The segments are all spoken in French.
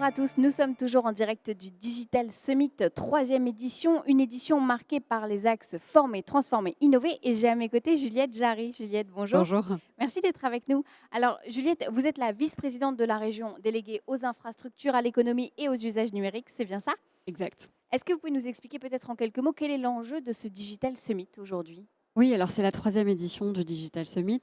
Bonjour à tous, nous sommes toujours en direct du Digital Summit, troisième édition, une édition marquée par les axes former, transformer, innover. Et j'ai à mes côtés Juliette Jarry. Juliette, bonjour. Bonjour. Merci d'être avec nous. Alors Juliette, vous êtes la vice-présidente de la région déléguée aux infrastructures, à l'économie et aux usages numériques, c'est bien ça? Exact. Est-ce que vous pouvez nous expliquer peut-être en quelques mots quel est l'enjeu de ce Digital Summit aujourd'hui? Oui, alors c'est la troisième édition du Digital Summit.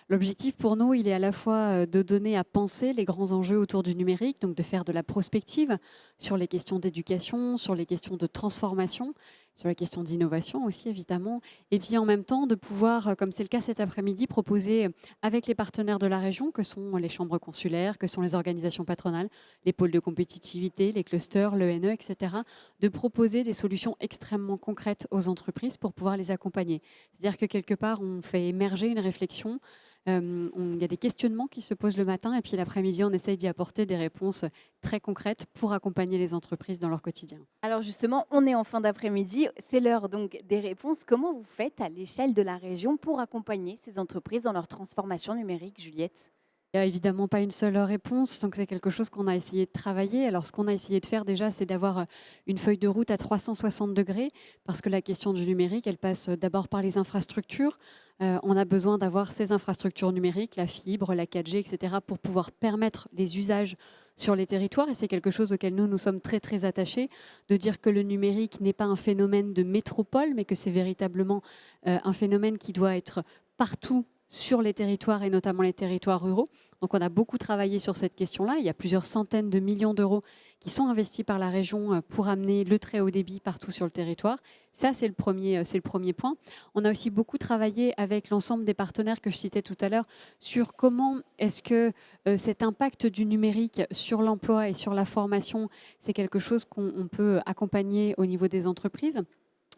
L'objectif pour nous, il est à la fois de donner à penser les grands enjeux autour du numérique, donc de faire de la prospective sur les questions d'éducation, sur les questions de transformation, sur les questions d'innovation aussi évidemment, et puis en même temps de pouvoir, comme c'est le cas cet après-midi, proposer avec les partenaires de la région, que sont les chambres consulaires, que sont les organisations patronales, les pôles de compétitivité, les clusters, l'ENE, etc., de proposer des solutions extrêmement concrètes aux entreprises pour pouvoir les accompagner. C'est-à-dire que quelque part, on fait émerger une réflexion, il y a des questionnements qui se posent le matin et puis l'après-midi, on essaye d'y apporter des réponses très concrètes pour accompagner les entreprises dans leur quotidien. Alors justement, on est en fin d'après-midi, c'est l'heure donc des réponses. Comment vous faites à l'échelle de la région pour accompagner ces entreprises dans leur transformation numérique, Juliette? Il n'y a évidemment pas une seule réponse, donc c'est quelque chose qu'on a essayé de travailler. Alors ce qu'on a essayé de faire déjà, c'est d'avoir une feuille de route à 360 degrés, parce que la question du numérique, elle passe d'abord par les infrastructures. On a besoin d'avoir ces infrastructures numériques, la fibre, la 4G, etc., pour pouvoir permettre les usages sur les territoires. Et c'est quelque chose auquel nous sommes très très attachés, de dire que le numérique n'est pas un phénomène de métropole, mais que c'est véritablement un phénomène qui doit être partout sur les territoires et notamment les territoires ruraux. Donc on a beaucoup travaillé sur cette question-là. Il y a plusieurs centaines de millions d'euros qui sont investis par la région pour amener le très haut débit partout sur le territoire. Ça, c'est le premier point. On a aussi beaucoup travaillé avec l'ensemble des partenaires que je citais tout à l'heure sur comment est-ce que cet impact du numérique sur l'emploi et sur la formation, c'est quelque chose qu'on peut accompagner au niveau des entreprises.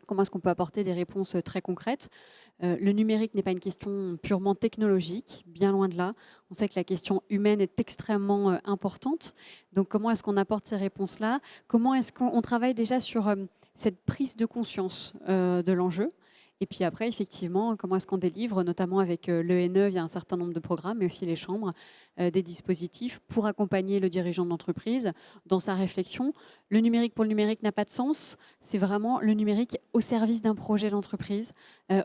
Comment est-ce qu'on peut apporter des réponses très concrètes? Le numérique n'est pas une question purement technologique, bien loin de là. On sait que la question humaine est extrêmement importante. Donc comment est-ce qu'on apporte ces réponses-là? Comment est-ce qu'on travaille déjà sur cette prise de conscience de l'enjeu? Et puis après, effectivement, comment est-ce qu'on délivre, notamment avec l'ENE, il y a un certain nombre de programmes, mais aussi les chambres, des dispositifs pour accompagner le dirigeant de l'entreprise dans sa réflexion. Le numérique pour le numérique n'a pas de sens. C'est vraiment le numérique au service d'un projet d'entreprise,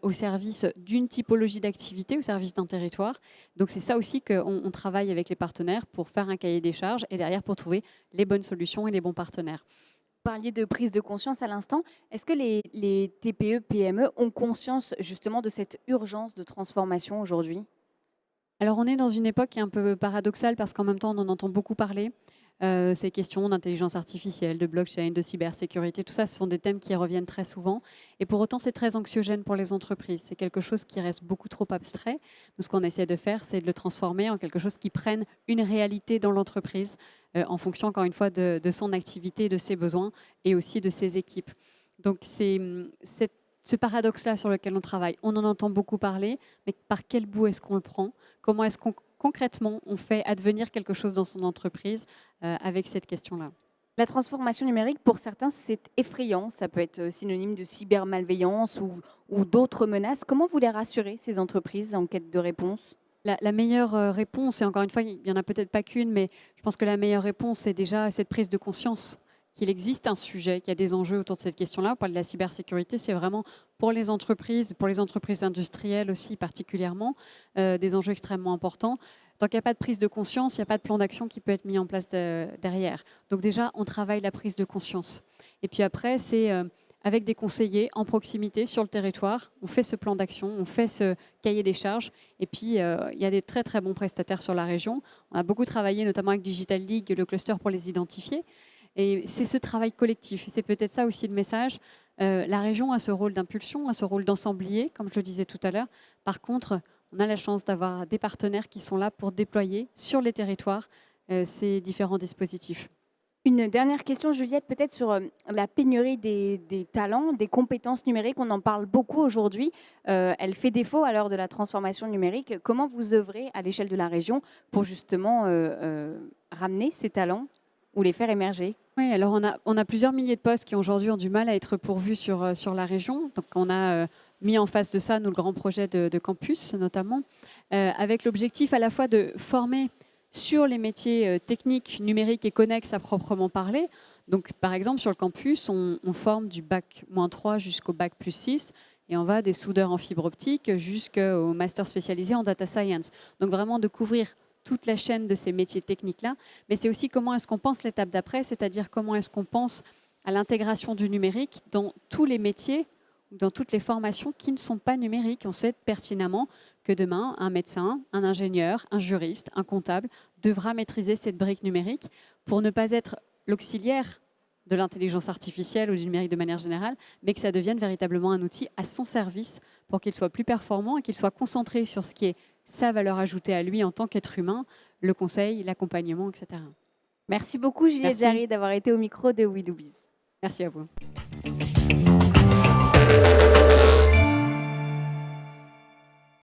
au service d'une typologie d'activité, au service d'un territoire. Donc c'est ça aussi qu'on travaille avec les partenaires pour faire un cahier des charges et derrière pour trouver les bonnes solutions et les bons partenaires. Vous parliez de prise de conscience à l'instant. Est-ce que les TPE, PME ont conscience justement de cette urgence de transformation aujourd'hui? Alors on est dans une époque qui est un peu paradoxale parce qu'en même temps on en entend beaucoup parler. Ces questions d'intelligence artificielle, de blockchain, de cybersécurité, tout ça, ce sont des thèmes qui reviennent très souvent. Et pour autant, c'est très anxiogène pour les entreprises. C'est quelque chose qui reste beaucoup trop abstrait. Nous, ce qu'on essaie de faire, c'est de le transformer en quelque chose qui prenne une réalité dans l'entreprise, en fonction, encore une fois, de son activité, de ses besoins et aussi de ses équipes. Donc, c'est ce paradoxe-là sur lequel on travaille. On en entend beaucoup parler, mais par quel bout est-ce qu'on le prend? Comment est-ce qu'on concrètement on fait advenir quelque chose dans son entreprise avec cette question-là? La transformation numérique, pour certains, c'est effrayant. Ça peut être synonyme de cybermalveillance ou d'autres menaces. Comment vous les rassurez, ces entreprises en quête de réponse? La meilleure réponse, et encore une fois, il n'y en a peut-être pas qu'une, mais je pense que la meilleure réponse, c'est déjà cette prise de conscience qu'il existe un sujet, qu'il y a des enjeux autour de cette question-là. On parle de la cybersécurité, c'est vraiment pour les entreprises industrielles aussi particulièrement, des enjeux extrêmement importants. Tant qu'il n'y a pas de prise de conscience, il n'y a pas de plan d'action qui peut être mis en place derrière. Donc déjà, on travaille la prise de conscience. Et puis après, c'est avec des conseillers en proximité sur le territoire, on fait ce plan d'action, on fait ce cahier des charges. Et puis, il y a des très très bons prestataires sur la région. On a beaucoup travaillé notamment avec Digital League, le cluster pour les identifier. Et c'est ce travail collectif. Et c'est peut-être ça aussi le message. La région a ce rôle d'impulsion, a ce rôle d'ensemblier, comme je le disais tout à l'heure. Par contre, on a la chance d'avoir des partenaires qui sont là pour déployer sur les territoires ces différents dispositifs. Une dernière question, Juliette, peut-être sur la pénurie des talents, des compétences numériques. On en parle beaucoup aujourd'hui. Elle fait défaut à l'heure de la transformation numérique. Comment vous œuvrez à l'échelle de la région pour justement ramener ces talents ou les faire émerger? Oui, alors on a plusieurs milliers de postes qui aujourd'hui ont du mal à être pourvus sur la région. Donc on a mis en face de ça, nous, le grand projet de campus notamment, avec l'objectif à la fois de former sur les métiers techniques, numériques et connexes à proprement parler. Donc, par exemple, sur le campus, on forme du bac-3 jusqu'au bac+6 et on va des soudeurs en fibre optique jusqu'au master spécialisé en data science. Donc, vraiment de couvrir toute la chaîne de ces métiers techniques-là. Mais c'est aussi comment est-ce qu'on pense l'étape d'après, c'est-à-dire comment est-ce qu'on pense à l'intégration du numérique dans tous les métiers, dans toutes les formations qui ne sont pas numériques. On sait pertinemment que demain, un médecin, un ingénieur, un juriste, un comptable devra maîtriser cette brique numérique pour ne pas être l'auxiliaire de l'intelligence artificielle ou du numérique de manière générale, mais que ça devienne véritablement un outil à son service pour qu'il soit plus performant et qu'il soit concentré sur ce qui est sa valeur ajoutée à lui en tant qu'être humain, le conseil, l'accompagnement, etc. Merci beaucoup Juliette Merci. Jarry d'avoir été au micro de We Do Biz. Merci à vous.